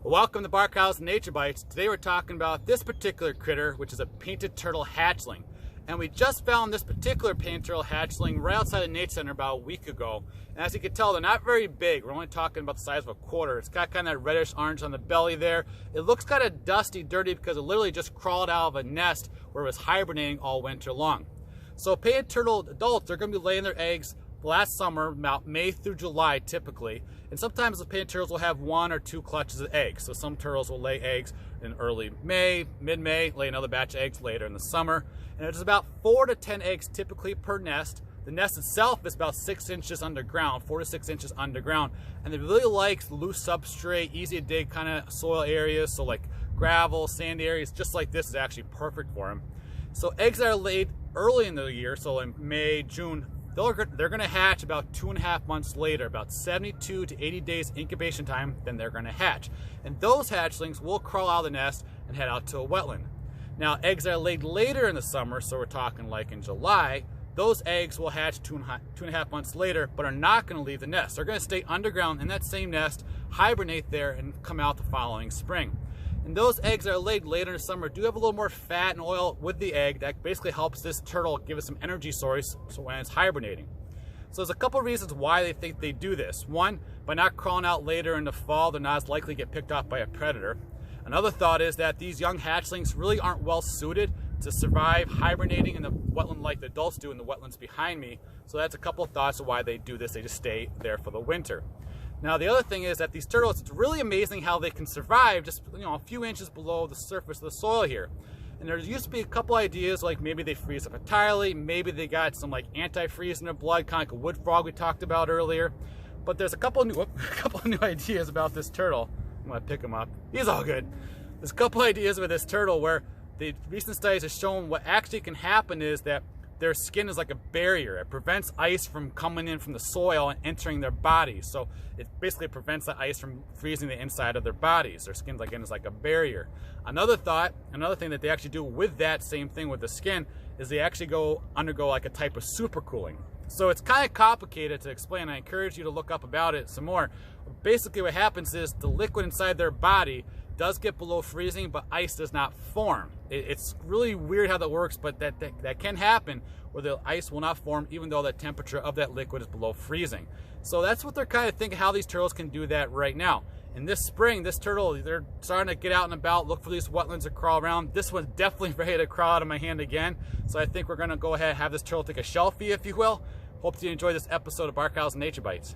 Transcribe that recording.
Welcome to Barkhausen Nature Bites. Today we're talking about this particular critter, which is a painted turtle hatchling. And we just found this particular painted turtle hatchling right outside the Nature Center about a week ago. And as you can tell, they're not very big. We're only talking about the size of a quarter. It's got kind of reddish orange on the belly there. It looks kind of dusty, dirty, because it literally just crawled out of a nest where it was hibernating all winter long. So painted turtle adults, they're going to be laying their eggs last summer, about May through July typically, and sometimes the painted turtles will have 1 or 2 clutches of eggs. So some turtles will lay eggs in early May, mid-May, lay another batch of eggs later in the summer, and there's about 4 to 10 eggs typically per nest. The nest itself is about 6 inches underground, 4 to 6 inches underground, and it really likes loose substrate, easy to dig kind of soil areas, so like gravel, sandy areas, just like this is actually perfect for them. So eggs that are laid early in the year, so in May, June, they're going to hatch about 2.5 months later, about 72 to 80 days incubation time, then they're going to hatch. And those hatchlings will crawl out of the nest and head out to a wetland. Now, eggs that are laid later in the summer, so we're talking like in July, those eggs will hatch 2.5 months later, but are not going to leave the nest. They're going to stay underground in that same nest, hibernate there, and come out the following spring. And those eggs that are laid later in the summer do have a little more fat and oil with the egg that basically helps this turtle give it some energy source when it's hibernating. So there's a couple of reasons why they think they do this. One, by not crawling out later in the fall, they're not as likely to get picked off by a predator. Another thought is that these young hatchlings really aren't well suited to survive hibernating in the wetland like the adults do in the wetlands behind me. So that's a couple of thoughts of why they do this. They just stay there for the winter. Now the other thing is that these turtles, it's really amazing how they can survive just a few inches below the surface of the soil here. And there used to be a couple ideas, like maybe they freeze up entirely, maybe they got some like antifreeze in their blood, kind of like a wood frog we talked about earlier. But there's a couple of new ideas about this turtle. I'm gonna pick him up. He's all good. There's a couple ideas with this turtle where the recent studies have shown what actually can happen is that their skin is like a barrier. It prevents ice from coming in from the soil and entering their bodies. So it basically prevents the ice from freezing the inside of their bodies. Their skin, again, is like a barrier. Another thing that they actually do with that same thing with the skin is they actually undergo like a type of supercooling. So it's kind of complicated to explain. I encourage you to look up about it some more. Basically what happens is the liquid inside their body does get below freezing, but ice does not form. It's really weird how that works, but that can happen where the ice will not form even though the temperature of that liquid is below freezing. So that's what they're kind of thinking, how these turtles can do that right now. And this spring, this turtle, they're starting to get out and about, look for these wetlands to crawl around. This one's definitely ready to crawl out of my hand again. So I think we're gonna go ahead and have this turtle take a selfie, if you will. Hope you enjoy this episode of Barkhausen Nature Bites.